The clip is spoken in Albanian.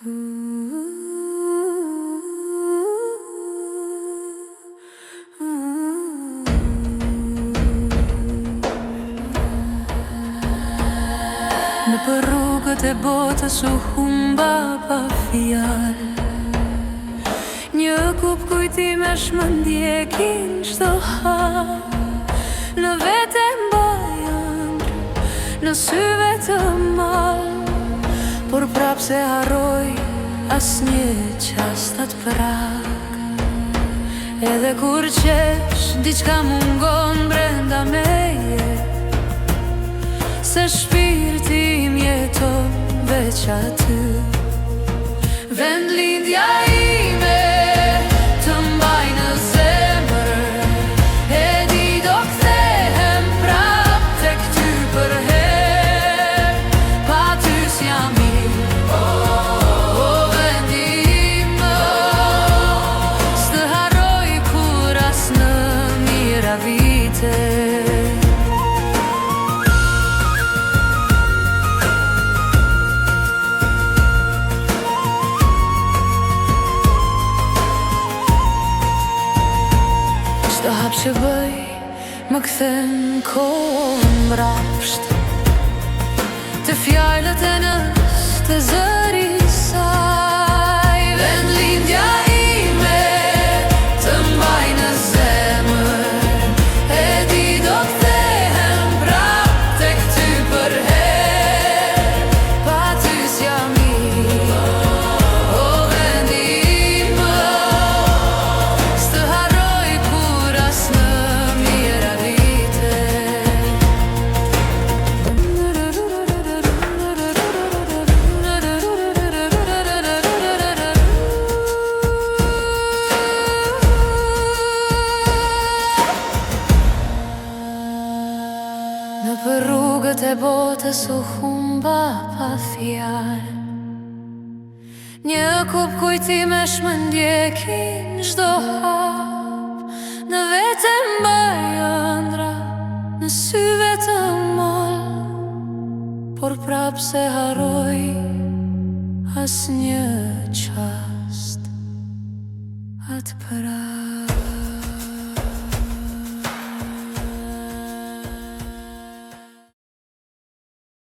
Në për rrugët e botës u humba pa fjalë. Një kup kujtimesh më ndjekin çdo hap. Në vete mbaj ëndër, në syve të malë, por prap se harroj asnjë qast atë prag. Edhe kur qesh, diçka mungon brenda meje, se shpirti im jeton veç aty. Vendlindja ime të mbaj në zemër, e di do kthehem prap tek ty për herë. Pa ty s'jam mirë, o vendi im, s'të harroj kur as në mira vite. Çdo hap që bëj, më kthen kohën mrapsht, të fjalët e nës të zëri saj. Vendlindja ime të mbaj në zemër, e di do kthehem prap tek ty për herë. Pa ty s'jam mirë, o vendi im, s'të harroj kur as në mira vite. Në për rrugët e botës u humba pa fjalë. Një kup kujtimesh më ndjekin çdo hap. Në vete mbaj ëndra, në syve të malë, por prap se harroj asnjë qast atë prag.